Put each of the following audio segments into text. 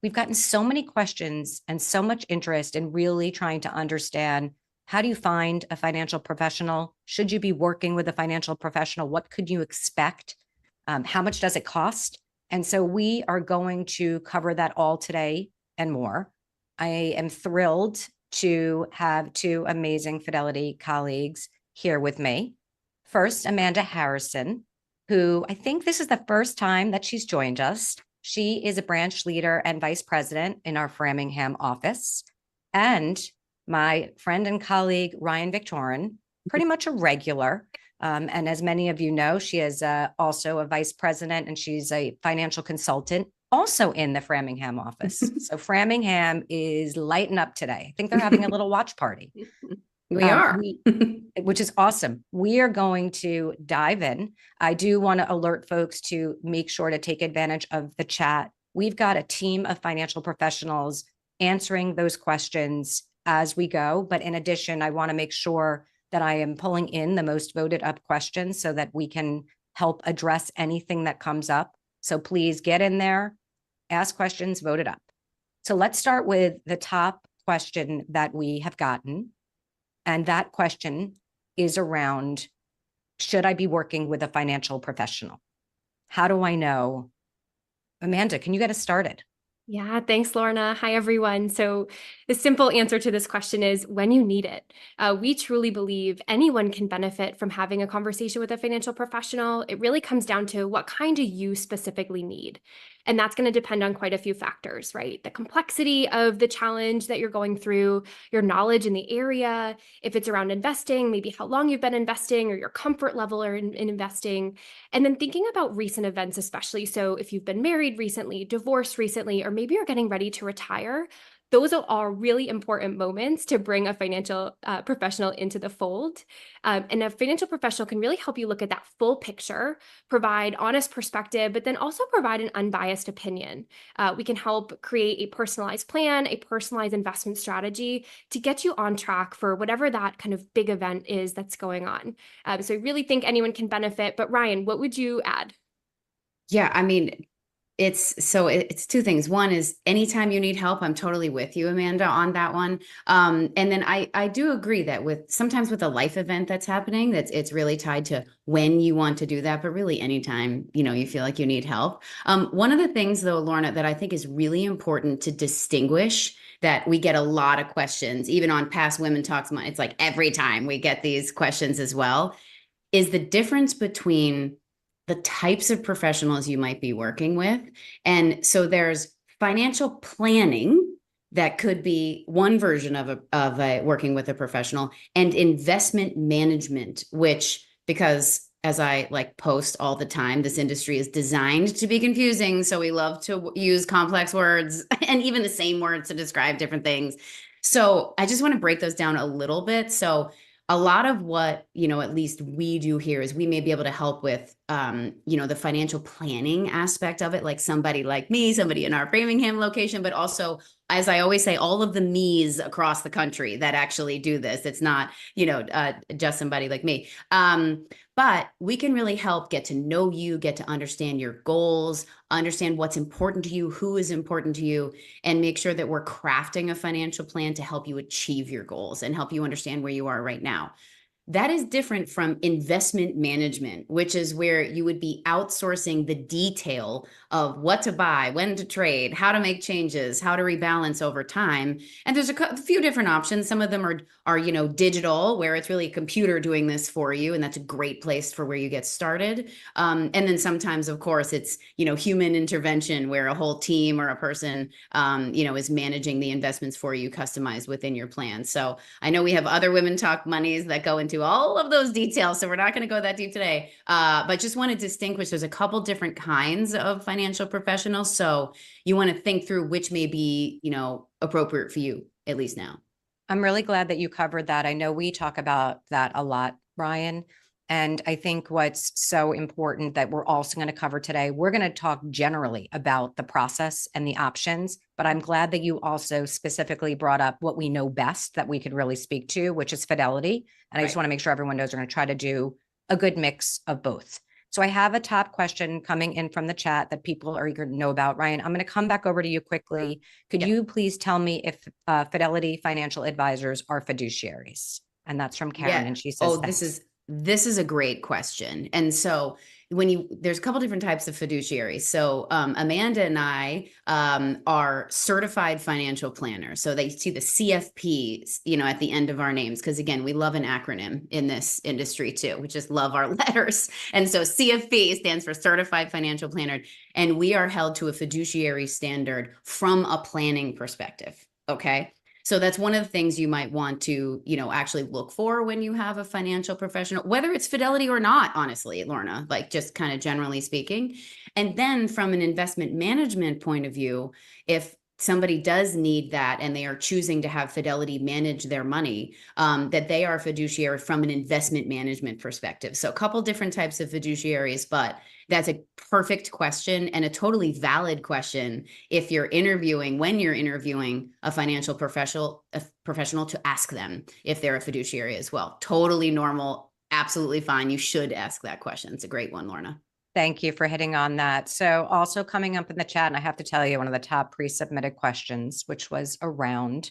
we've gotten so many questions and so much interest in really trying to understand, how do you find a financial professional? Should you be working with a financial professional? What could you expect? How much does it cost? And so we are going to cover that all today and more. I am thrilled to have two amazing Fidelity colleagues here with me. First, Amanda Harrison, who I think this is the first time that she's joined us. She is a branch leader and vice president in our Framingham office. And my friend and colleague, Ryan Victorin, pretty much a regular. And as many of you know, she is also a vice president and she's a financial consultant also in the Framingham office. So Framingham is lighting up today. I think they're having a little watch party. We are. Which is awesome. We are going to dive in. I do want to alert folks to make sure to take advantage of the chat. We've got a team of financial professionals answering those questions as we go. But in addition, I want to make sure that I am pulling in the most voted up questions so that we can help address anything that comes up. So please get in there, ask questions, vote it up. So let's start with the top question that we have gotten. And that question is around, should I be working with a financial professional? How do I know? Amanda, can you get us started? Yeah, thanks, Lorna. Hi, everyone. So the simple answer to this question is when you need it. We truly believe anyone can benefit from having a conversation with a financial professional. It really comes down to what kind do you specifically need. And that's going to depend on quite a few factors, right? The complexity of the challenge that you're going through, your knowledge in the area, if it's around investing, maybe how long you've been investing or your comfort level in investing. And then thinking about recent events, especially. So if you've been married recently, divorced recently, or maybe you're getting ready to retire, those are all really important moments to bring a financial professional into the fold. And a financial professional can really help you look at that full picture, provide honest perspective, but then also provide an unbiased opinion. We can help create a personalized plan, a personalized investment strategy to get you on track for whatever that kind of big event is that's going on. So I really think anyone can benefit. But Ryan, what would you add? Yeah, I mean, it's two things. One is anytime you need help, I'm totally with you, Amanda, on that one. And then I do agree that sometimes with a life event that's happening, it's really tied to when you want to do that, but really anytime, you feel like you need help. One of the things though, Lorna, that I think is really important to distinguish, that we get a lot of questions, even on past Women Talks, it's like every time we get these questions as well, is the difference between the types of professionals you might be working with. And so there's financial planning that could be one version of working with a professional, and investment management, which, because as I post all the time, this industry is designed to be confusing. So we love to use complex words and even the same words to describe different things. So I just want to break those down a little bit. So a lot of what, at least we do here is we may be able to help with, the financial planning aspect of it, like somebody like me, somebody in our Framingham location, but also, as I always say, all of the me's across the country that actually do this. It's not, just somebody like me. But we can really help get to know you, get to understand your goals, understand what's important to you, who is important to you, and make sure that we're crafting a financial plan to help you achieve your goals and help you understand where you are right now. That is different from investment management, which is where you would be outsourcing the detail of what to buy, when to trade, how to make changes, how to rebalance over time. And there's a few different options. Some of them are digital, where it's really a computer doing this for you. And that's a great place for where you get started. And then sometimes, of course, it's, human intervention, where a whole team or a person, is managing the investments for you, customized within your plan. So I know we have other Women Talk Monies that go into all of those details, so we're not going to go that deep today, but just want to distinguish there's a couple different kinds of financial professionals, so you want to think through which may be appropriate for you, at least now. I'm really glad that you covered that. I know we talk about that a lot, Ryan, and I think what's so important that we're also going to cover today, we're going to talk generally about the process and the options, but I'm glad that you also specifically brought up what we know best that we could really speak to, which is Fidelity. And I just want to make sure everyone knows we're going to try to do a good mix of both. So I have a top question coming in from the chat that people are eager to know about. Ryan, I'm going to come back over to you quickly. Could Yep. you please tell me if Fidelity Financial Advisors are fiduciaries? And that's from Karen, Yeah. and she says, Oh, thanks. this is a great question. And so there's a couple different types of fiduciaries. So Amanda and I are certified financial planners. So they see the CFPs, at the end of our names, because again, we love an acronym in this industry too. We just love our letters. And so CFP stands for Certified Financial Planner, and we are held to a fiduciary standard from a planning perspective. Okay. So that's one of the things you might want to, actually look for when you have a financial professional, whether it's Fidelity or not, honestly, Lorna, like just kind of generally speaking. And then from an investment management point of view, if somebody does need that and they are choosing to have Fidelity manage their money, that they are fiduciary from an investment management perspective. So a couple different types of fiduciaries, but that's a perfect question and a totally valid question if when you're interviewing a financial professional to ask them if they're a fiduciary as well. Totally normal, absolutely fine. You should ask that question. It's a great one, Lorna. Thank you for hitting on that. So also coming up in the chat, and I have to tell you, one of the top pre-submitted questions, which was around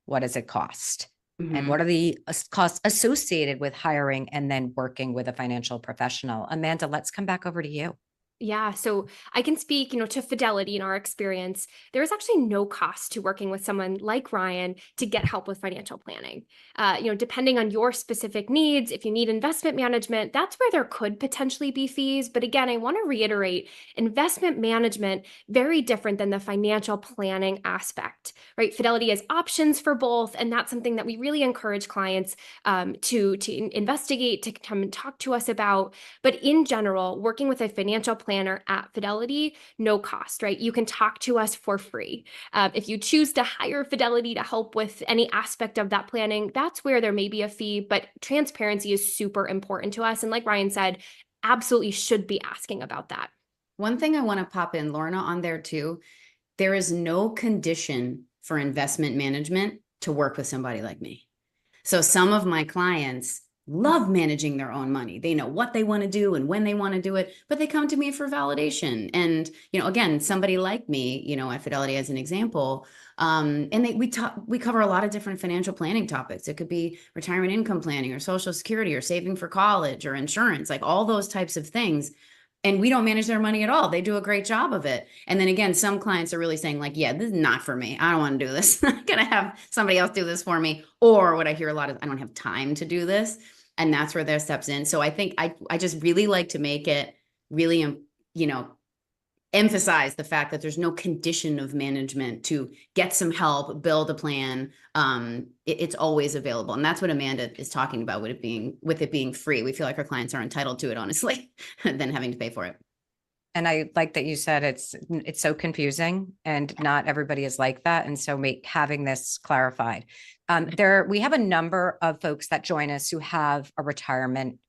what does it cost? And what are the costs associated with hiring and then working with a financial professional? Amanda, let's come back over to you. Yeah, so I can speak, to Fidelity in our experience. There is actually no cost to working with someone like Ryan to get help with financial planning. Depending on your specific needs, if you need investment management, that's where there could potentially be fees. But again, I want to reiterate, investment management, very different than the financial planning aspect, right? Fidelity has options for both, and that's something that we really encourage clients to investigate, to come and talk to us about. But in general, working with a financial planner at Fidelity, no cost, right? You can talk to us for free. If you choose to hire Fidelity to help with any aspect of that planning, that's where there may be a fee, but transparency is super important to us. And like Ryan said, absolutely should be asking about that. One thing I want to pop in, Lorna, on there too, there is no condition for investment management to work with somebody like me. So some of my clients love managing their own money. They know what they want to do and when they want to do it, but they come to me for validation. And, again, somebody like me, at Fidelity as an example, and we cover a lot of different financial planning topics. It could be retirement income planning or Social Security or saving for college or insurance, like all those types of things. And we don't manage their money at all. They do a great job of it. And then again, some clients are really saying like, yeah, this is not for me. I don't want to do this. I'm going to have somebody else do this for me. Or what I hear a lot of, I don't have time to do this. And that's where their steps in. So I think I just really like to make it really, emphasize the fact that there's no condition of management to get some help, build a plan. It's always available. And that's what Amanda is talking about with it being free. We feel like our clients are entitled to it, honestly, than having to pay for it. And I like that you said it's so confusing and not everybody is like that. And so having this clarified. We have a number of folks that join us who have a retirement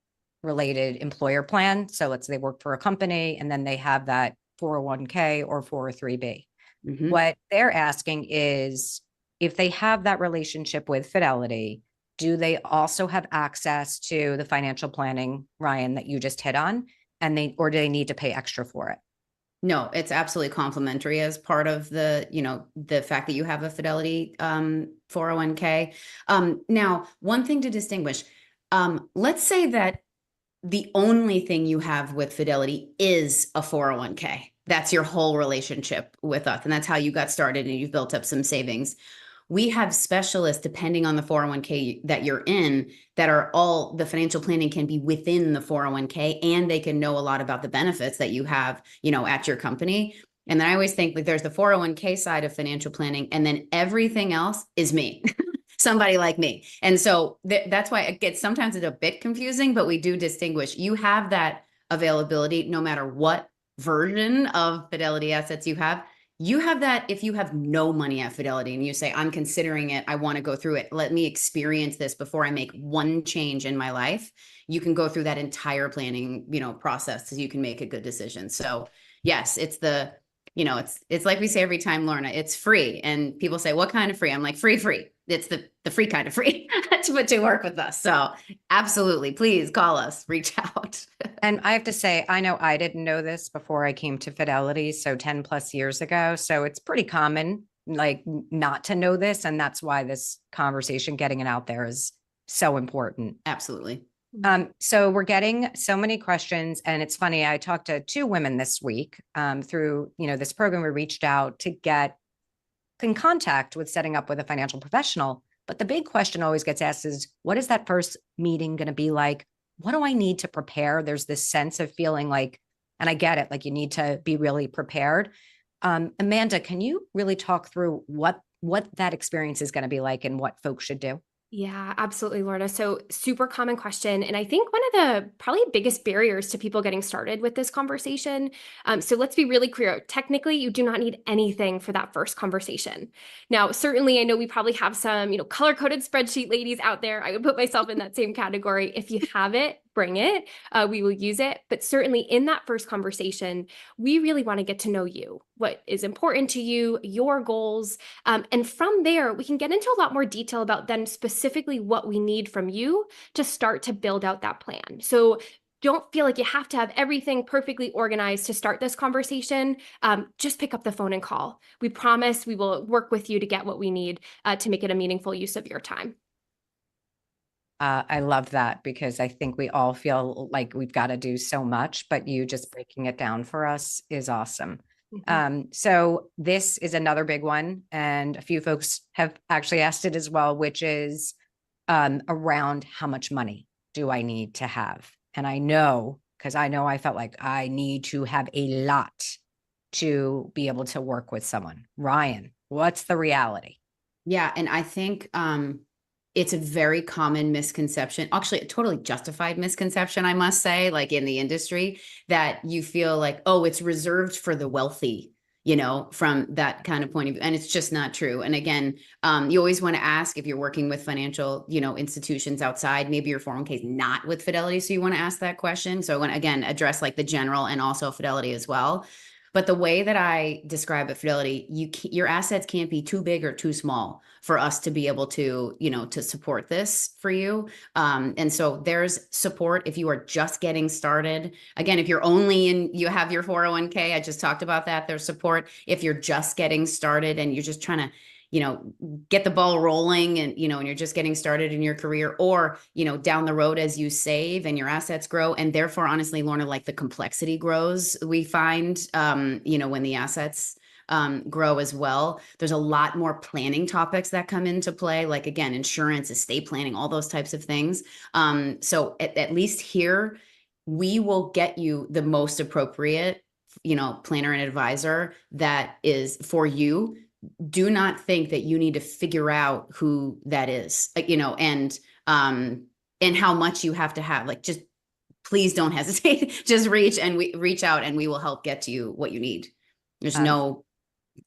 related employer plan. So let's say they work for a company and then they have that 401k or 403b. Mhm. What they're asking is if they have that relationship with Fidelity, do they also have access to the financial planning, Ryan, that you just hit on? Or do they need to pay extra for it? No, it's absolutely complimentary as part of the fact that you have a Fidelity 401k. Now, one thing to distinguish, let's say that the only thing you have with Fidelity is a 401k. That's your whole relationship with us. And that's how you got started and you've built up some savings. We have specialists, depending on the 401k that you're in, that are all the financial planning can be within the 401k, and they can know a lot about the benefits that you have, at your company. And then I always think like there's the 401k side of financial planning, and then everything else is me. Somebody like me. And so that's why sometimes it's a bit confusing, but we do distinguish. You have that availability no matter what version of Fidelity assets you have. You have that if you have no money at Fidelity and you say, I'm considering it, I want to go through it. Let me experience this before I make one change in my life. You can go through that entire planning, process so you can make a good decision. So yes, it's it's like we say every time, Lorna, it's free. And people say, what kind of free? I'm like, free. It's the free kind of free to work with us. So absolutely, please call us, reach out. And I have to say, I know I didn't know this before I came to Fidelity, so 10 plus years ago. So it's pretty common, like not to know this. And that's why this conversation, getting it out there is so important. Absolutely. So we're getting so many questions, and it's funny. I talked to two women this week through, this program. We reached out to get in contact with setting up with a financial professional. But the big question always gets asked is, what is that first meeting going to be like? What do I need to prepare? There's this sense of feeling like, and I get it, like you need to be really prepared. Amanda, can you really talk through what that experience is going to be like and what folks should do? Yeah, absolutely, Lorna. So super common question. And I think one of the probably biggest barriers to people getting started with this conversation. So let's be really clear. Technically, you do not need anything for that first conversation. Now, certainly, I know we probably have some, color-coded spreadsheet ladies out there. I would put myself in that same category. If you have it, bring it. We will use it. But certainly in that first conversation, we really want to get to know you, what is important to you, your goals. And from there, we can get into a lot more detail about then specifically what we need from you to start to build out that plan. So don't feel like you have to have everything perfectly organized to start this conversation. Just pick up the phone and call. We promise we will work with you to get what we need to make it a meaningful use of your time. I love that, because I think we all feel like we've got to do so much, but you just breaking it down for us is awesome. So this is another big one, and a few folks have actually asked it as well, which is around how much money do I need to have? And I know, because I felt like I need to have a lot to be able to work with someone. Ryan, what's the reality? Yeah. And I think it's a very common misconception, actually a totally justified misconception, I must say, like in the industry, that you feel like, oh, it's reserved for the wealthy, from that kind of point of view. And it's just not true. And again, you always want to ask if you're working with financial, institutions outside, maybe your 401k is not with Fidelity. So you want to ask that question. So I want to, again, address like the general and also Fidelity as well. But the way that I describe at Fidelity, your assets can't be too big or too small for us to be able to, to support this for you. And so there's support if you are just getting started. Again, if you're you have your 401k, I just talked about that, there's support. If you're just getting started and you're just trying to, get the ball rolling and, and you're just getting started in your career, or, down the road as you save and your assets grow. And therefore, honestly, Lorna, like the complexity grows, we find, when the assets grow as well, there's a lot more planning topics that come into play, like, again, insurance, estate planning, all those types of things. So at least here, we will get you the most appropriate, planner and advisor that is for you. Do not think that you need to figure out who that is, and how much you have to have. Like, just please don't hesitate. Just reach out and we will help get to you what you need. There's no,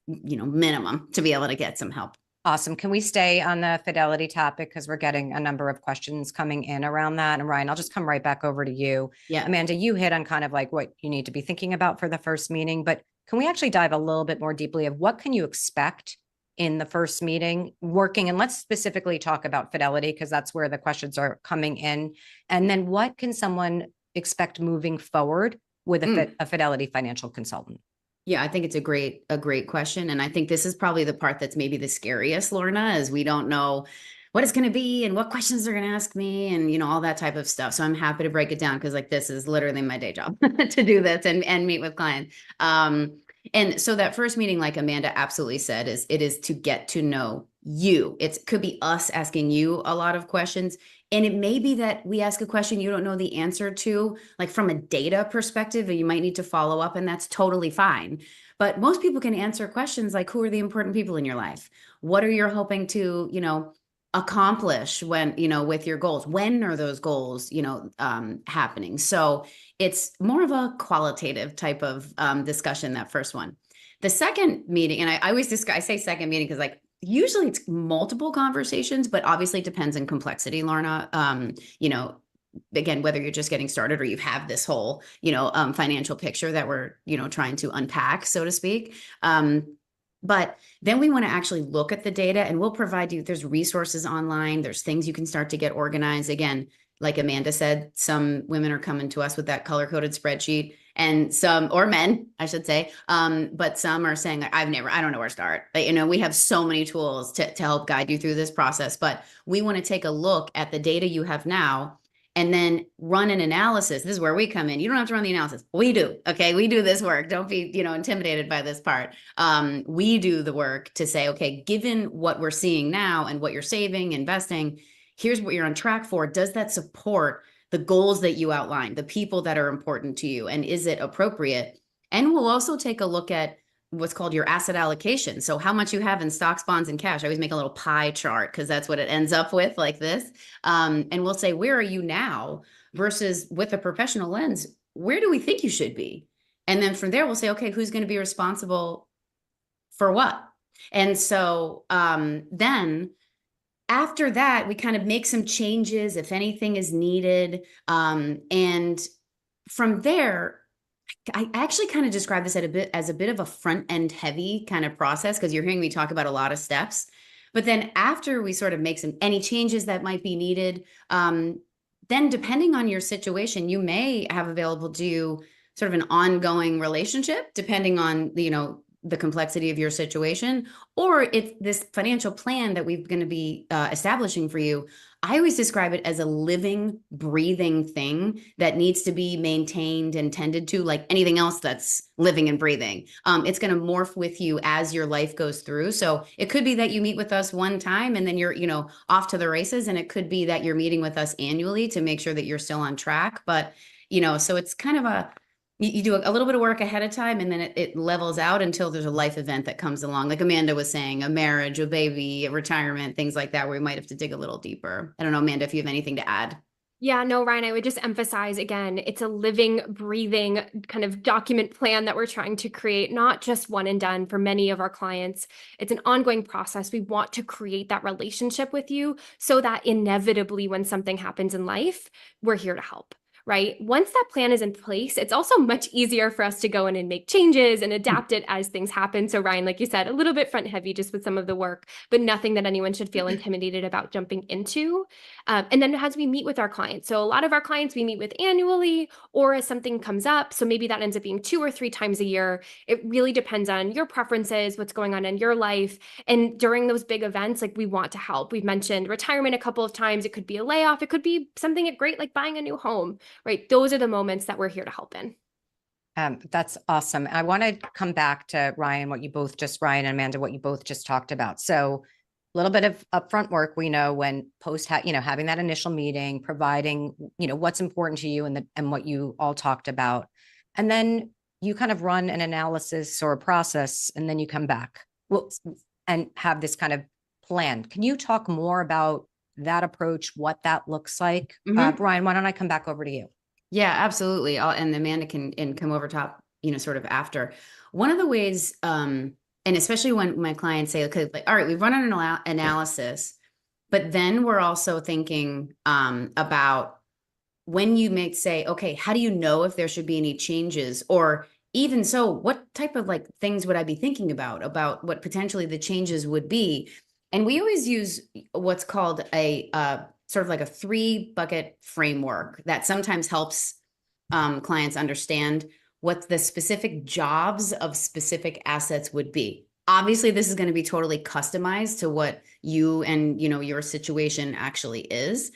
minimum to be able to get some help. Awesome. Can we stay on the Fidelity topic? Because we're getting a number of questions coming in around that. And Ryan, I'll just come right back over to you. Yeah. Amanda, you hit on kind of like what you need to be thinking about for the first meeting, but can we actually dive a little bit more deeply of what can you expect in the first meeting working? And let's specifically talk about Fidelity, because that's where the questions are coming in. And then what can someone expect moving forward with a Fidelity financial consultant? Yeah, I think it's a great question. And I think this is probably the part that's maybe the scariest, Lorna, is we don't know what it's going to be and what questions they're going to ask me and, all that type of stuff. So I'm happy to break it down, because like, this is literally my day job to do this and meet with clients. And so that first meeting, like Amanda absolutely said, it is to get to know you. It could be us asking you a lot of questions. And it may be that we ask a question you don't know the answer to, like from a data perspective, and you might need to follow up, and that's totally fine. But most people can answer questions like, who are the important people in your life? What are you hoping to, accomplish when, with your goals? When are those goals, happening? So it's more of a qualitative type of discussion, that first one. The second meeting, and I say second meeting because like, usually it's multiple conversations, but obviously it depends on complexity, Lorna. Again, whether you're just getting started or you have this whole, financial picture that we're, trying to unpack, so to speak. But then we want to actually look at the data, and we'll provide you, there's resources online, there's things you can start to get organized. Again, like Amanda said, some women are coming to us with that color-coded spreadsheet, and some, or men, I should say, but some are saying, I don't know where to start. But, we have so many tools to help guide you through this process, but we want to take a look at the data you have now and then run an analysis. This is where we come in. You don't have to run the analysis. We do. Okay. We do this work. Don't be, intimidated by this part. We do the work to say, okay, given what we're seeing now and what you're saving, investing, here's what you're on track for. Does that support the goals that you outlined, the people that are important to you, and is it appropriate? And we'll also take a look at what's called your asset allocation. So how much you have in stocks, bonds, and cash. I always make a little pie chart because that's what it ends up with, like this. And we'll say, where are you now versus with a professional lens, where do we think you should be? And then from there, we'll say, okay, who's going to be responsible for what? And so then after that, we kind of make some changes if anything is needed. And from there, I actually kind of describe this as a bit of a front end heavy kind of process, because you're hearing me talk about a lot of steps. But then after we sort of make any changes that might be needed, then depending on your situation, you may have available to you sort of an ongoing relationship, depending on the complexity of your situation, or if this financial plan that we're going to be establishing for you. I always describe it as a living, breathing thing that needs to be maintained and tended to, like anything else that's living and breathing. It's going to morph with you as your life goes through. So it could be that you meet with us one time and then you're, off to the races. And it could be that you're meeting with us annually to make sure that you're still on track. But, so it's kind of you do a little bit of work ahead of time, and then it levels out until there's a life event that comes along. Like Amanda was saying, a marriage, a baby, a retirement, things like that, where we might have to dig a little deeper. I don't know, Amanda, if you have anything to add. Yeah, no, Ryan, I would just emphasize again, it's a living, breathing kind of document plan that we're trying to create, not just one and done for many of our clients. It's an ongoing process. We want to create that relationship with you so that inevitably when something happens in life, we're here to help. Right? Once that plan is in place, it's also much easier for us to go in and make changes and adapt it as things happen. So Ryan, like you said, a little bit front heavy just with some of the work, but nothing that anyone should feel intimidated about jumping into. And then as we meet with our clients, so a lot of our clients we meet with annually or as something comes up. So maybe that ends up being 2 or 3 times a year. It really depends on your preferences, what's going on in your life. And during those big events, like we want to help. We've mentioned retirement a couple of times. It could be a layoff. It could be something great like buying a new home. Right. Those are the moments that we're here to help in. That's awesome. I want to come back to Ryan and Amanda, what you both just talked about. So a little bit of upfront work, we know when having that initial meeting, providing, what's important to you and what you all talked about. And then you kind of run an analysis or a process, and then you come back and have this kind of plan. Can you talk more about that approach, what that looks like? Mm-hmm. Brian, why don't I come back over to you? Yeah, absolutely. And Amanda can come over top, sort of after. One of the ways, and especially when my clients say, okay, like, all right, we've run an analysis, but then we're also thinking about when you say, okay, how do you know if there should be any changes? Or even so, what type of things would I be thinking about what potentially the changes would be? And we always use what's called a sort of like a 3-bucket framework that sometimes helps clients understand what the specific jobs of specific assets would be. Obviously, this is going to be totally customized to what you and your situation actually is.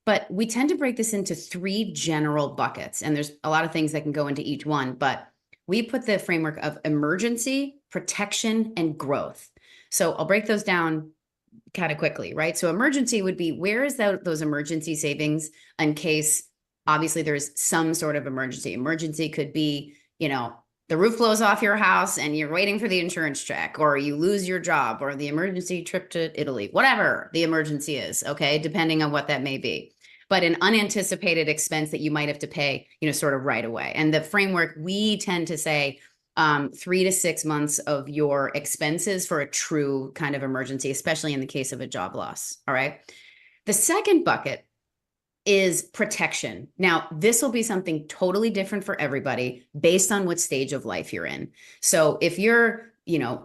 But we tend to break this into 3 general buckets. And there's a lot of things that can go into each one. But we put the framework of emergency, protection, and growth. So I'll break those down kind of quickly, right? So emergency would be, where is those emergency savings in case, obviously, there's some sort of emergency. Emergency could be, the roof blows off your house and you're waiting for the insurance check, or you lose your job, or the emergency trip to Italy, whatever the emergency is, okay, depending on what that may be. But an unanticipated expense that you might have to pay, sort of right away. And the framework, we tend to say 3 to 6 months of your expenses for a true kind of emergency, especially in the case of a job loss. All right. The second bucket is protection. Now, this will be something totally different for everybody based on what stage of life you're in. So if you're,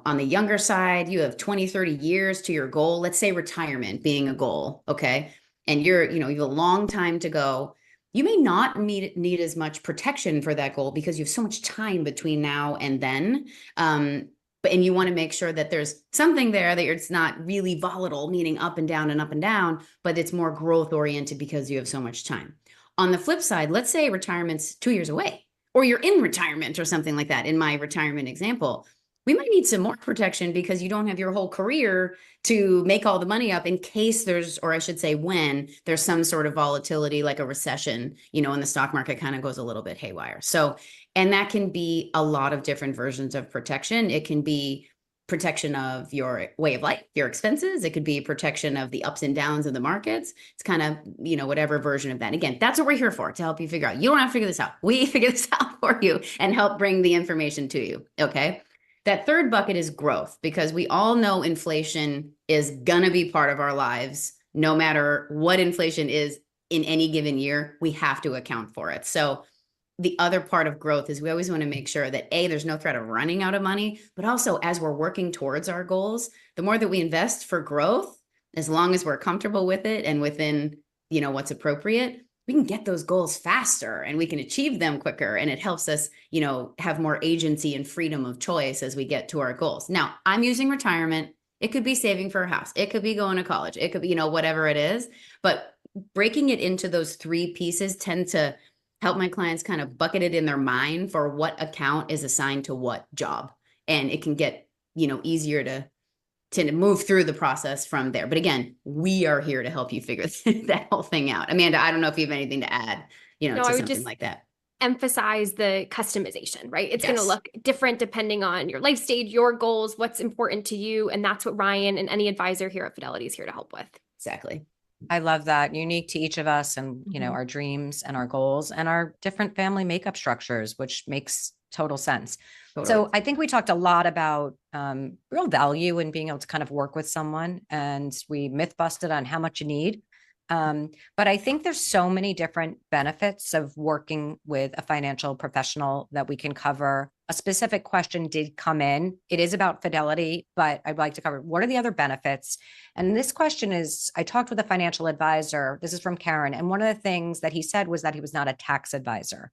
on the younger side, you have 20, 30 years to your goal, let's say retirement being a goal. Okay. and you're, you have a long time to go, you may not need as much protection for that goal because you have so much time between now and then. And you want to make sure that there's something there that it's not really volatile, meaning up and down, but it's more growth oriented because you have so much time. On the flip side, let's say retirement's 2 years away, or you're in retirement or something like that. In my retirement example, we might need some more protection because you don't have your whole career to make all the money up in case there's, or I should say, when there's some sort of volatility, like a recession, and the stock market kind of goes a little bit haywire. So, and that can be a lot of different versions of protection. It can be protection of your way of life, your expenses. It could be protection of the ups and downs of the markets. It's kind of, whatever version of that. Again, that's what we're here for, to help you figure out. You don't have to figure this out. We figure this out for you and help bring the information to you. Okay. That third bucket is growth, because we all know inflation is going to be part of our lives. No matter what inflation is in any given year, we have to account for it. So the other part of growth is we always want to make sure that there's no threat of running out of money, but also as we're working towards our goals, the more that we invest for growth, as long as we're comfortable with it and within, what's appropriate, we can get those goals faster and we can achieve them quicker. And it helps us, have more agency and freedom of choice as we get to our goals. Now, I'm using retirement. It could be saving for a house. It could be going to college. It could be, whatever it is. But breaking it into those three pieces tend to help my clients kind of bucket it in their mind for what account is assigned to what job. And it can get, easier to move through the process from there. But again, we are here to help you figure that whole thing out. Amanda, I don't know if you have anything to add, No, to I would something just like that. emphasize the customization, right? It's going to Yes. look different depending on your life stage, your goals, what's important to you. And that's what Ryan and any advisor here at Fidelity is here to help with. Exactly. I love that. Unique to each of us and, our dreams and our goals and our different family makeup structures, which makes total sense. Totally. So I think we talked a lot about real value in being able to kind of work with someone, and we myth busted on how much you need. But I think there's so many different benefits of working with a financial professional that we can cover. A specific question did come in. It is about Fidelity, but I'd like to cover what are the other benefits? And this question is, I talked with a financial advisor. This is from Karen. And one of the things that he said was that he was not a tax advisor.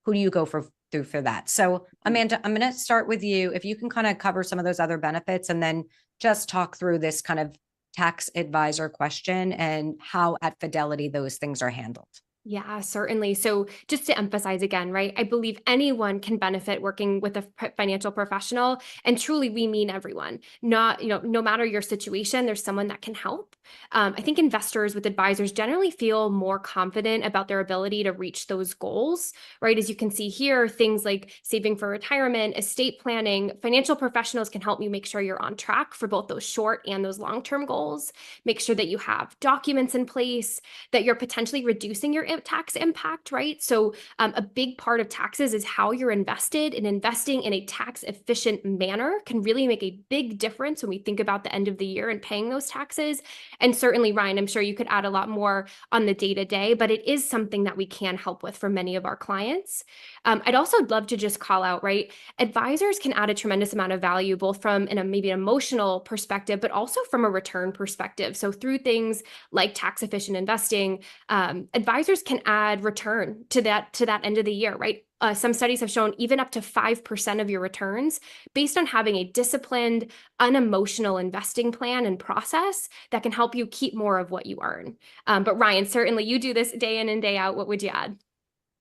Who do you go through for that? So Amanda, I'm going to start with you. If you can kind of cover some of those other benefits and then just talk through this kind of tax advisor question and how at Fidelity those things are handled. Yeah, certainly. So just to emphasize again, right? I believe anyone can benefit working with a financial professional, and truly we mean everyone. Not, no matter your situation, there's someone that can help. I think investors with advisors generally feel more confident about their ability to reach those goals, right? As you can see here, things like saving for retirement, estate planning, financial professionals can help you make sure you're on track for both those short and those long-term goals. Make sure that you have documents in place, that you're potentially reducing your tax impact, right? So a big part of taxes is how you're invested, and investing in a tax efficient manner can really make a big difference when we think about the end of the year and paying those taxes. And certainly, Ryan, I'm sure you could add a lot more on the day-to-day, but it is something that we can help with for many of our clients. I'd also love to just call out, right? Advisors can add a tremendous amount of value, both from maybe an emotional perspective, but also from a return perspective. So through things like tax efficient investing, advisors can add return to that end of the year, right? Some studies have shown even up to 5% of your returns based on having a disciplined, unemotional investing plan and process that can help you keep more of what you earn. But Ryan, certainly you do this day in and day out. What would you add?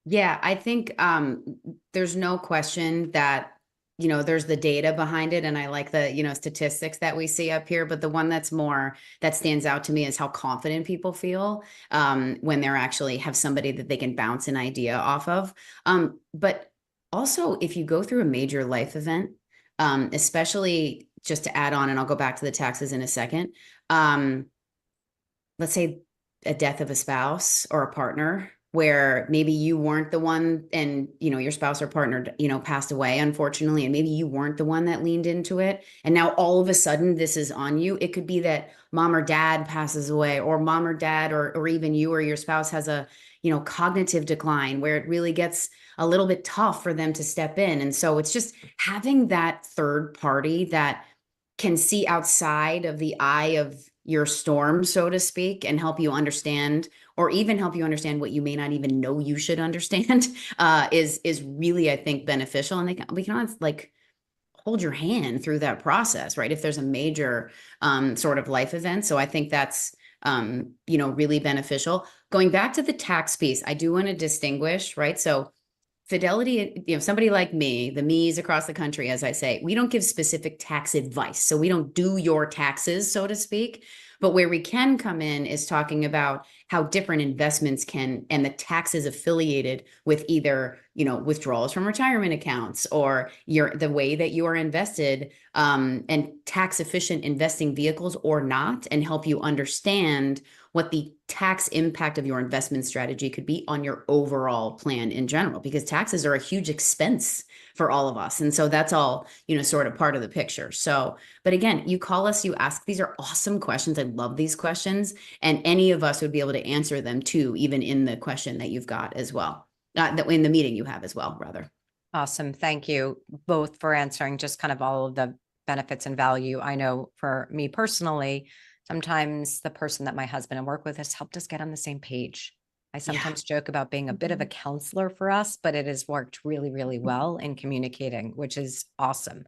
Yeah, I think there's no question that, there's the data behind it. And I like the, statistics that we see up here. But the one that stands out to me is how confident people feel when they're actually have somebody that they can bounce an idea off of. But also, if you go through a major life event, especially just to add on, and I'll go back to the taxes in a second. Let's say a death of a spouse or a partner, where maybe you weren't the one and, your spouse or partner, passed away, unfortunately, and maybe you weren't the one that leaned into it. And now all of a sudden this is on you. It could be that mom or dad passes away, or mom or dad, or even you or your spouse has a, cognitive decline where it really gets a little bit tough for them to step in. And so it's just having that third party that can see outside of the eye of, your storm, so to speak, and help you understand, or even help you understand what you may not even know you should understand, is really, I think, beneficial. And we can always like hold your hand through that process, right? If there's a major sort of life event. So I think that's really beneficial. Going back to the tax piece, I do want to distinguish, right? So Fidelity, somebody like me, the me's across the country, as I say, we don't give specific tax advice. So we don't do your taxes, so to speak. But where we can come in is talking about how different investments can, and the taxes affiliated with either, withdrawals from retirement accounts or the way that you are invested, and tax efficient investing vehicles or not, and help you understand what the tax impact of your investment strategy could be on your overall plan in general, because taxes are a huge expense for all of us. And so that's all, sort of part of the picture. So, but again, you call us, you ask, these are awesome questions. I love these questions. And any of us would be able to answer them too, even in the question that you've got as well, in the meeting you have as well, rather. Awesome. Thank you both for answering just kind of all of the benefits and value. I know for me personally, sometimes the person that my husband and work with has helped us get on the same page. I sometimes joke about being a bit of a counselor for us, but it has worked really, really well in communicating, which is awesome.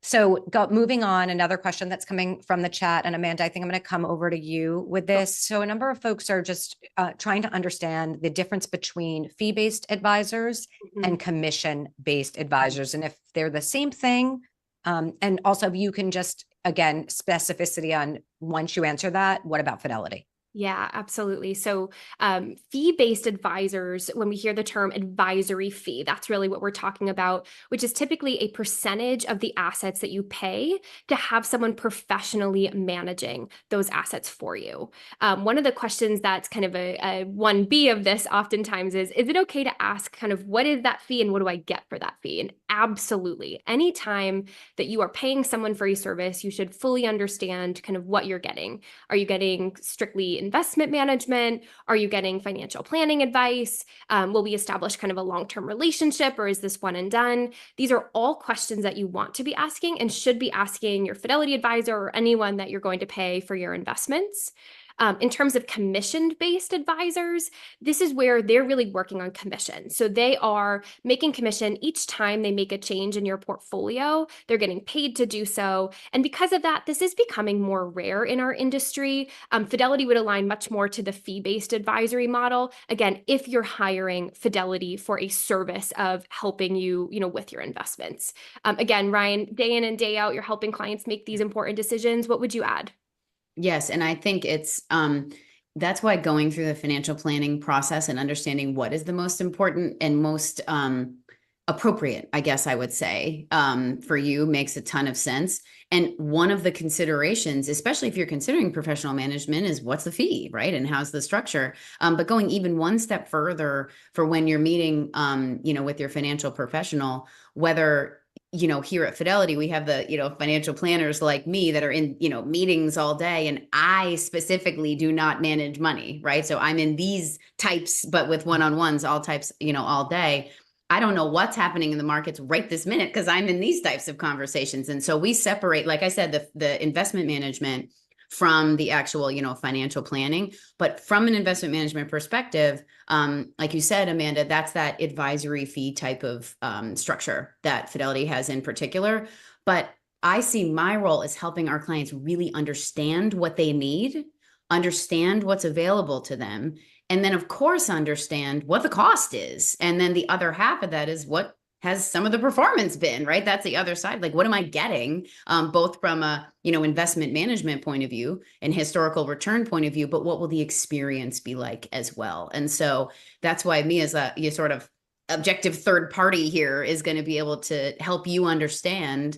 So moving on, another question that's coming from the chat, and Amanda, I think I'm going to come over to you with this. So a number of folks are just trying to understand the difference between fee-based advisors and commission-based advisors, and if they're the same thing. And also if you can just, again, specificity on, once you answer that, what about Fidelity? Yeah, absolutely. So fee-based advisors, when we hear the term advisory fee, that's really what we're talking about, which is typically a percentage of the assets that you pay to have someone professionally managing those assets for you. One of the questions that's kind of a 1B of this oftentimes is it okay to ask kind of what is that fee and what do I get for that fee? And absolutely, anytime that you are paying someone for a service, you should fully understand kind of what you're getting. Are you getting strictly investment management? Are you getting financial planning advice? Will we establish kind of a long-term relationship, or is this one and done? These are all questions that you want to be asking and should be asking your Fidelity advisor or anyone that you're going to pay for your investments. In terms of commission-based advisors, this is where they're really working on commission. So they are making commission each time they make a change in your portfolio. They're getting paid to do so. And because of that, this is becoming more rare in our industry. Fidelity would align much more to the fee-based advisory model. Again, if you're hiring Fidelity for a service of helping you, with your investments. Again, Ryan, day in and day out, you're helping clients make these important decisions. What would you add? Yes. And I think it's, that's why going through the financial planning process and understanding what is the most important and most appropriate, I guess I would say, for you makes a ton of sense. And one of the considerations, especially if you're considering professional management, is what's the fee, right? And how's the structure? But going even one step further for when you're meeting, with your financial professional, whether here at Fidelity, we have the, financial planners like me that are in, meetings all day. And I specifically do not manage money, right? So I'm in these types, but with one-on-ones, all types, all day. I don't know what's happening in the markets right this minute because I'm in these types of conversations. And so we separate, like I said, the investment management from the actual, financial planning. But from an investment management perspective, like you said, Amanda, that's that advisory fee type of structure that Fidelity has in particular. But I see my role as helping our clients really understand what they need, understand what's available to them, and then, of course, understand what the cost is. And then the other half of that is what has some of the performance been, right? That's the other side. Like, what am I getting, both from a, investment management point of view and historical return point of view, but what will the experience be like as well? And so that's why me as a sort of objective third party here is going to be able to help you understand,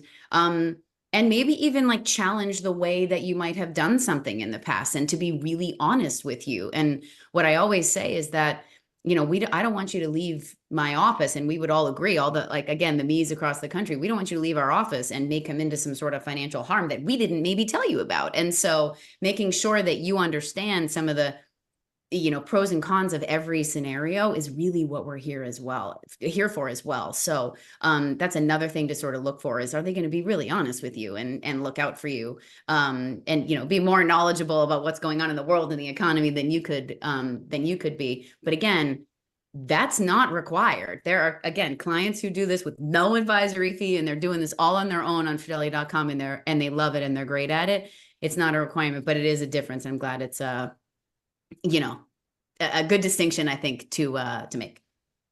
and maybe even like challenge the way that you might have done something in the past, and to be really honest with you. And what I always say is that, I don't want you to leave my office, and we would all agree, all the, like, again, the me's across the country, we don't want you to leave our office and may come into some sort of financial harm that we didn't maybe tell you about. And so making sure that you understand some of the pros and cons of every scenario is really what we're here for as well. So that's another thing to sort of look for is, are they going to be really honest with you and look out for you, and, be more knowledgeable about what's going on in the world and the economy than you could be. But again, that's not required. There are, again, clients who do this with no advisory fee, and they're doing this all on their own on Fidelity.com, and they love it and they're great at it. It's not a requirement, but it is a difference. I'm glad it's a good distinction, I think, to make.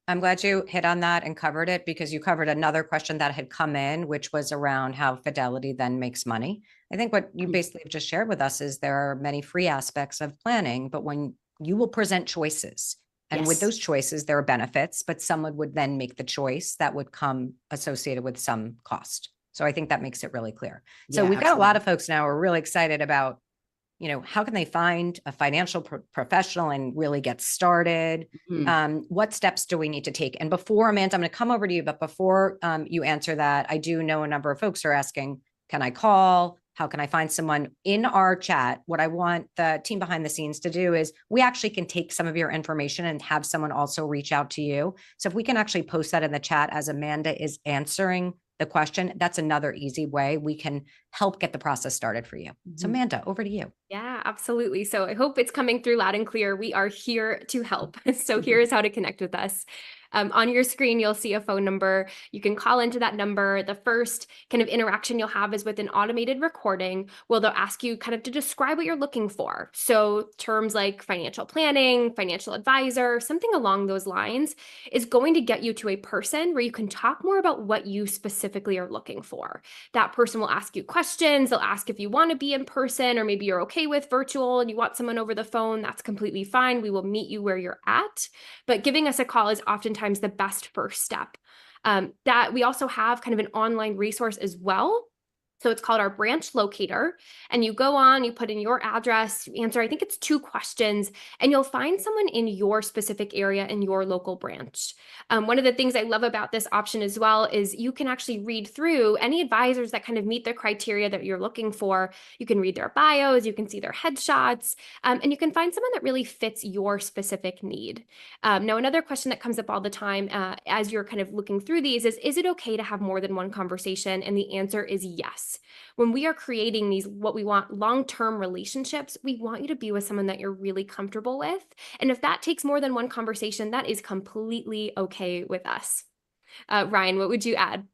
I'm glad you hit on that and covered it, because you covered another question that had come in, which was around how Fidelity then makes money. I think what you basically have just shared with us is there are many free aspects of planning, but when you will present choices, and with Yes. those choices, there are benefits, but someone would then make the choice that would come associated with some cost. So I think that makes it really clear. So Yeah, we've got a lot absolutely. of folks now who are really excited about, how can they find a financial professional and really get started? Mhm. What steps do we need to take? And before, Amanda, I'm going to come over to you, but before you answer that, I do know a number of folks are asking, can I call? How can I find someone? In our chat? What I want the team behind the scenes to do is we actually can take some of your information and have someone also reach out to you. So if we can actually post that in the chat as Amanda is answering the question, that's another easy way we can help get the process started for you. So Mhm. Amanda, over to you. Yeah, absolutely. So I hope it's coming through loud and clear. We are here to help. So here's how to connect with us. On your screen, you'll see a phone number. You can call into that number. The first kind of interaction you'll have is with an automated recording where they'll ask you kind of to describe what you're looking for. So terms like financial planning, financial advisor, something along those lines is going to get you to a person where you can talk more about what you specifically are looking for. That person will ask you questions. They'll ask if you want to be in person, or maybe you're okay with virtual and you want someone over the phone. That's completely fine. We will meet you where you're at. But giving us a call is oftentimes the best first step. That we also have kind of an online resource as well. So it's called our branch locator, and you go on, you put in your address, you answer, I think it's 2 questions, and you'll find someone in your specific area in your local branch. One of the things I love about this option as well is you can actually read through any advisors that kind of meet the criteria that you're looking for. You can read their bios, you can see their headshots, and you can find someone that really fits your specific need. Now, another question that comes up all the time as you're kind of looking through these is it okay to have more than one conversation? And the answer is yes. When we are creating these, what we want, long-term relationships, we want you to be with someone that you're really comfortable with. And if that takes more than one conversation, that is completely okay with us. Ryan, what would you add?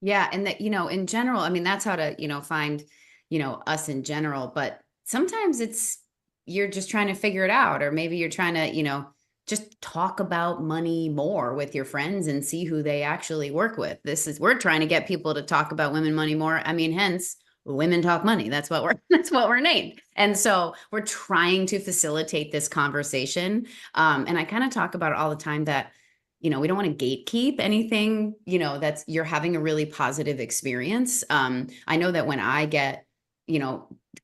Yeah. And that, in general, I mean, that's how to, find, us in general, but sometimes you're just trying to figure it out, or maybe you're trying to, just talk about money more with your friends and see who they actually work with. We're trying to get people to talk about women money more. I mean, hence Women Talk Money. That's what we're named. And so we're trying to facilitate this conversation. And I kind of talk about it all the time that, we don't want to gatekeep anything, that's you're having a really positive experience. I know that when I get,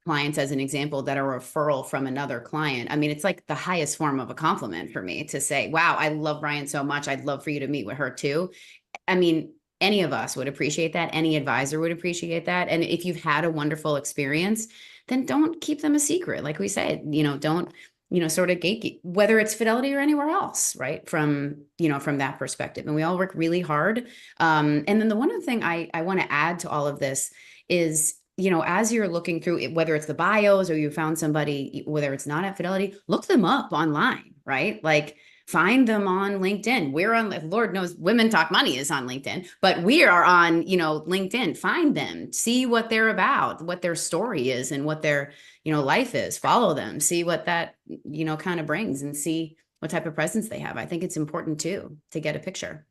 clients as an example that are a referral from another client, I mean, it's like the highest form of a compliment for me to say, wow, I love Brian so much. I'd love for you to meet with her too. I mean, any of us would appreciate that. Any advisor would appreciate that. And if you've had a wonderful experience, then don't keep them a secret. Like we said, don't, sort of gatekeep, whether it's Fidelity or anywhere else, right? From that perspective. And we all work really hard. And then the one other thing I want to add to all of this is, as you're looking through it, whether it's the bios or you found somebody, whether it's not at Fidelity, look them up online, right? Like find them on LinkedIn. We're on, Lord knows, Women Talk Money is on LinkedIn, but we are on, LinkedIn. Find them, see what they're about, what their story is, and what their, life is. Follow them, see what that, kind of brings, and see what type of presence they have. I think it's important too, to get a picture.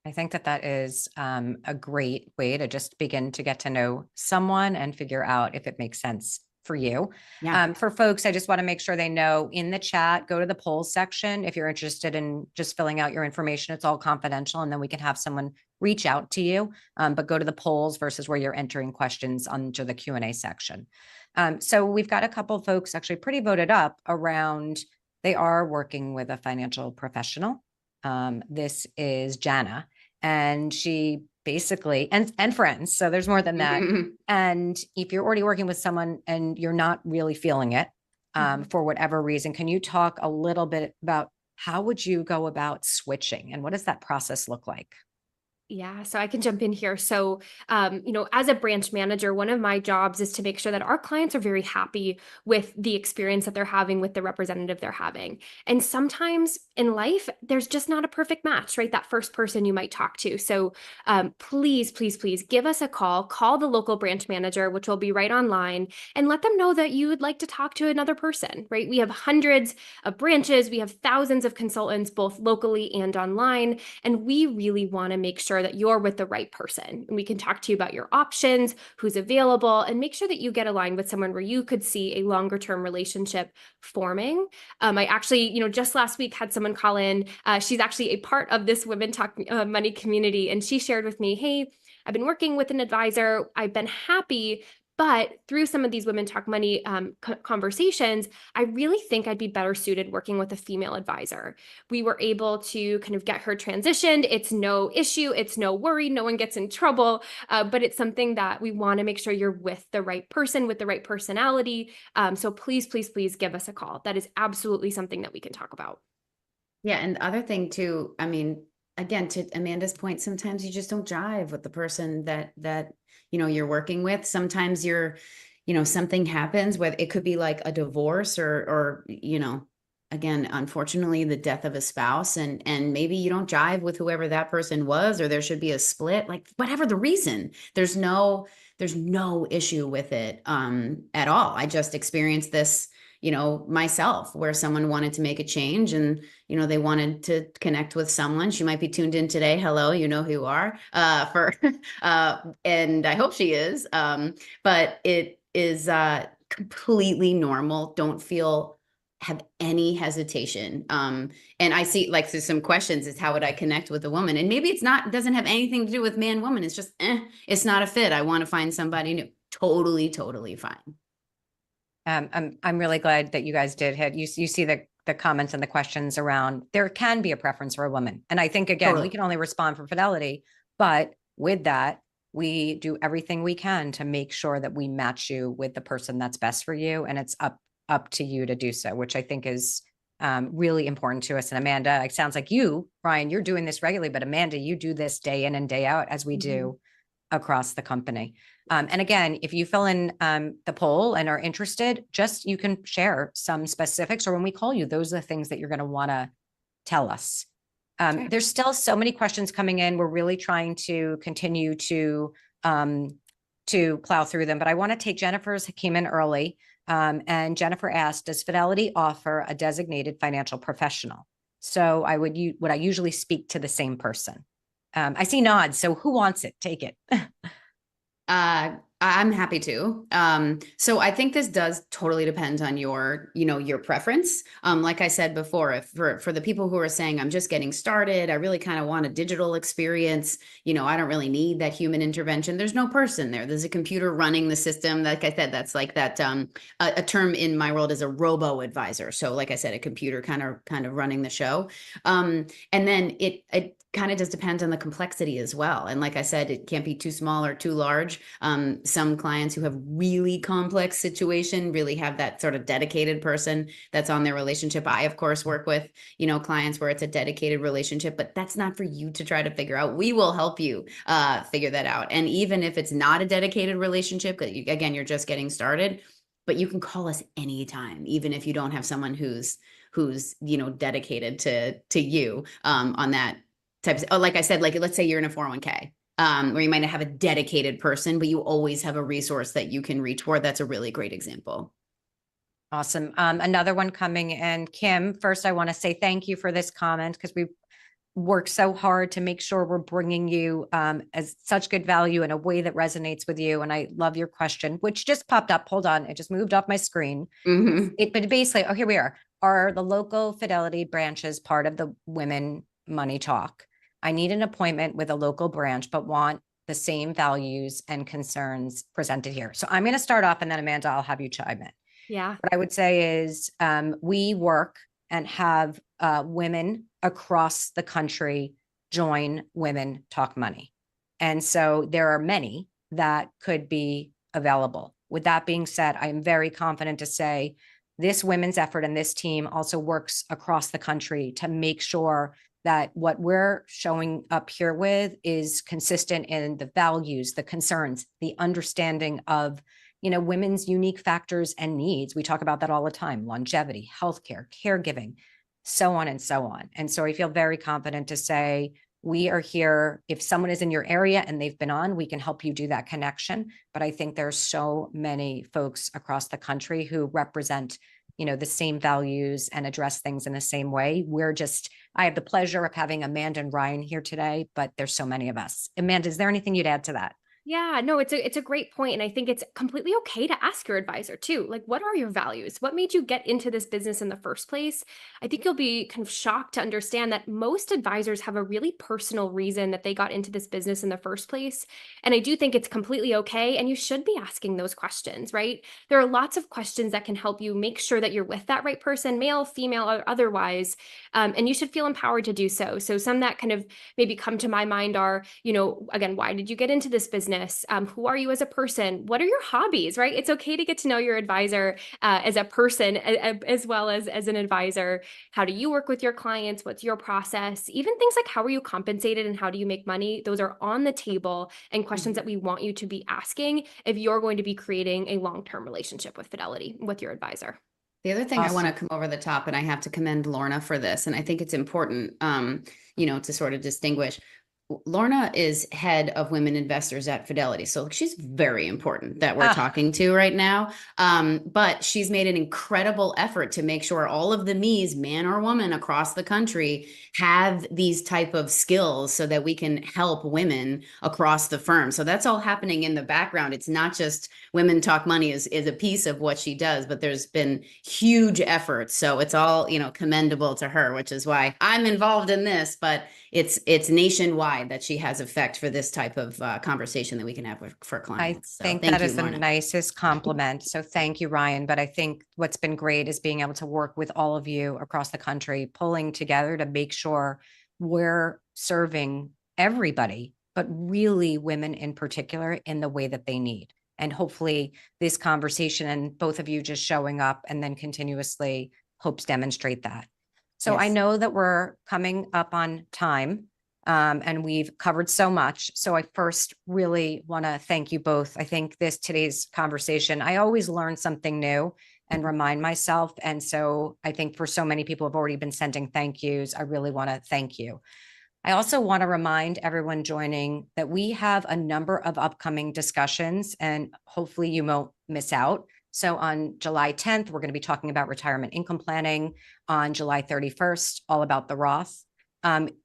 I think that is a great way to just begin to get to know someone and figure out if it makes sense for you. Yeah. For folks, I just want to make sure they know in the chat, go to the polls section if you're interested in just filling out your information. It's all confidential, and then we can have someone reach out to you. But go to the polls versus where you're entering questions under the Q&A section. So we've got a couple of folks actually pretty voted up around they are working with a financial professional. This is Jana. And she basically, and friends, so there's more than that. And if you're already working with someone and you're not really feeling it, for whatever reason. Can you talk a little bit about how would you go about switching and what does that process look like? Yeah, so I can jump in here. So, as a branch manager, one of my jobs is to make sure that our clients are very happy with the experience that they're having with the representative they're having. And sometimes in life, there's just not a perfect match, right? That first person you might talk to. So, please, please, please give us a call the local branch manager, which will be right online, and let them know that you would like to talk to another person, right? We have hundreds of branches, we have thousands of consultants, both locally and online. And we really want to make sure that you're with the right person. And we can talk to you about your options, who's available, and make sure that you get aligned with someone where you could see a longer term relationship forming. I actually, just last week had someone call in. She's actually a part of this Women Talk Money community. And she shared with me, hey, I've been working with an advisor. I've been happy. But through some of these Women Talk Money conversations, I really think I'd be better suited working with a female advisor. We were able to kind of get her transitioned. It's no issue. It's no worry. No one gets in trouble. But it's something that we want to make sure you're with the right person, with the right personality. So please, please, please give us a call. That is absolutely something that we can talk about. Yeah. And the other thing too, I mean, again, to Amanda's point, sometimes you just don't jive with the person that you're working with. Sometimes something happens, whether it could be like a divorce or again, unfortunately, the death of a spouse, and maybe you don't jive with whoever that person was, or there should be a split, like whatever the reason. There's no issue with it at all. I just experienced this myself, where someone wanted to make a change and, they wanted to connect with someone. She might be tuned in today. Hello, you know who you are, and I hope she is. But it is completely normal. Don't have any hesitation. And I see like there's some questions is how would I connect with a woman? And maybe doesn't have anything to do with man, woman. It's just, it's not a fit. I want to find somebody new. Totally, totally fine. I'm really glad that you guys did hit. You see the comments and the questions around there can be a preference for a woman, and I think again Totally. we can only respond for fidelity, but with that we do everything we can to make sure that we match you with the person that's best for you, and it's up to you to do so, which I think is really important to us. And Amanda, it sounds like you, Brian, you're doing this regularly, but Amanda, you do this day in and day out as we do across the company. And again, if you fill in the poll and are interested, you can share some specifics, or when we call you, those are the things that you're going to want to tell us. Sure. There's still so many questions coming in. We're really trying to continue to plow through them, but I want to take Jennifer's came in early. And Jennifer asked, does Fidelity offer a designated financial professional? So would I usually speak to the same person? I see nods. So who wants it? Take it. I'm happy to. So I think this does totally depend on your preference. Like I said before, if for the people who are saying, I'm just getting started, I really kind of want a digital experience, I don't really need that human intervention. There's no person there. There's a computer running the system. Like I said, that's like that, a term in my world is a robo advisor. So like I said, a computer kind of running the show. And then it kind of just depends on the complexity as well. And like I said, it can't be too small or too large. Some clients who have really complex situation really have that sort of dedicated person that's on their relationship. I, of course, work with, clients where it's a dedicated relationship, but that's not for you to try to figure out. We will help you figure that out. And even if it's not a dedicated relationship, again, you're just getting started, but you can call us anytime, even if you don't have someone who's dedicated to you on that type of, like I said, like let's say you're in a 401k. Where you might not have a dedicated person, but you always have a resource that you can reach for. That's a really great example. Awesome. Another one coming in. Kim, first, I want to say thank you for this comment because we've worked so hard to make sure we're bringing you as such good value in a way that resonates with you. And I love your question, which just popped up. Hold on. It just moved off my screen. But basically, here we are. Are the local Fidelity branches part of the Women Money Talk? I need an appointment with a local branch, but want the same values and concerns presented here. So I'm going to start off and then Amanda, I'll have you chime in. Yeah. What I would say is we work and have women across the country join Women Talk Money. And so there are many that could be available. With that being said, I am very confident to say this women's effort and this team also works across the country to make sure that what we're showing up here with is consistent in the values, the concerns, the understanding of, women's unique factors and needs. We talk about that all the time: longevity, healthcare, caregiving, so on and so on. And so I feel very confident to say we are here. If someone is in your area and they've been on, we can help you do that connection. But I think there's so many folks across the country who represent, the same values and address things in the same way. I have the pleasure of having Amanda and Ryan here today, but there's so many of us. Amanda, is there anything you'd add to that? Yeah, no, it's a great point. And I think it's completely okay to ask your advisor too. Like, what are your values? What made you get into this business in the first place? I think you'll be kind of shocked to understand that most advisors have a really personal reason that they got into this business in the first place. And I do think it's completely okay. And you should be asking those questions, right? There are lots of questions that can help you make sure that you're with that right person, male, female, or otherwise. And you should feel empowered to do so. So some that kind of maybe come to my mind are, again, why did you get into this business? Who are you as a person? What are your hobbies, right? It's okay to get to know your advisor as a person as well as an advisor. How do you work with your clients? What's your process? Even things like how are you compensated and how do you make money? Those are on the table and questions that we want you to be asking if you're going to be creating a long-term relationship with Fidelity, with your advisor. The other thing I Awesome. want to come over the top, and I have to commend Lorna for this, and I think it's important, to sort of distinguish. Lorna is head of women investors at Fidelity. So she's very important that we're talking to right now. But she's made an incredible effort to make sure all of the me's, man or woman across the country, have these type of skills so that we can help women across the firm. So that's all happening in the background. It's not just Women Talk Money is a piece of what she does, but there's been huge efforts. So it's all, commendable to her, which is why I'm involved in this, but it's nationwide that she has effect for this type of conversation that we can have for I clients. So think thank that you, is the Lorna. nicest compliment. So thank you, Ryan. But I think what's been great is being able to work with all of you across the country, pulling together to make sure we're serving everybody, but really women in particular in the way that they need. And hopefully this conversation and both of you just showing up and then continuously hopes demonstrate that. So I Yes. know that we're coming up on time. And we've covered so much. So I first really want to thank you both. I think today's conversation, I always learn something new and remind myself. And so I think for so many people have already been sending thank yous. I really want to thank you. I also want to remind everyone joining that we have a number of upcoming discussions and hopefully you won't miss out. So on July 10th, we're going to be talking about retirement income planning. On July 31st, all about the Roth.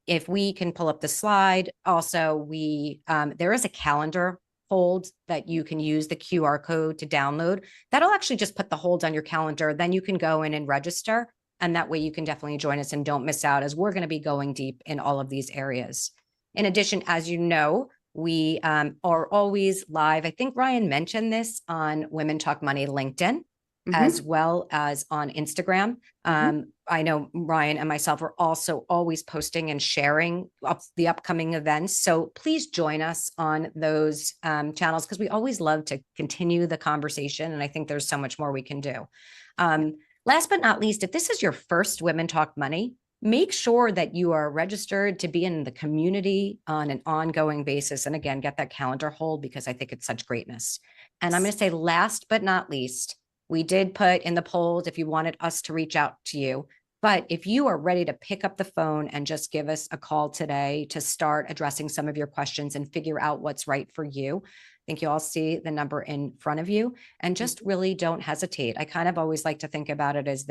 If we can pull up the slide, also there is a calendar hold that you can use the QR code to download. That'll actually just put the hold on your calendar. Then you can go in and register. And that way you can definitely join us and don't miss out as we're going to be going deep in all of these areas. In addition, as you know, we are always live. I think Ryan mentioned this on Women Talk Money LinkedIn. As well as on Instagram. I know Ryan and myself are also always posting and sharing the upcoming events. So please join us on those channels because we always love to continue the conversation. And I think there's so much more we can do. Last but not least, if this is your first Women Talk Money, make sure that you are registered to be in the community on an ongoing basis. And again, get that calendar hold because I think it's such greatness. And I'm going to say last but not least, we did put in the polls if you wanted us to reach out to you. But if you are ready to pick up the phone and just give us a call today to start addressing some of your questions and figure out what's right for you, I think you all see the number in front of you and just really don't hesitate. I kind of always like to think about it as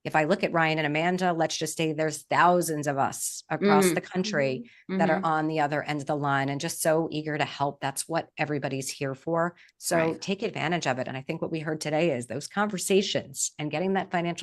if I look at Ryan and Amanda, let's just say there's thousands of us across the country that are on the other end of the line and just so eager to help. That's what everybody's here for. So take advantage of it. And I think what we heard today is those conversations and getting that plan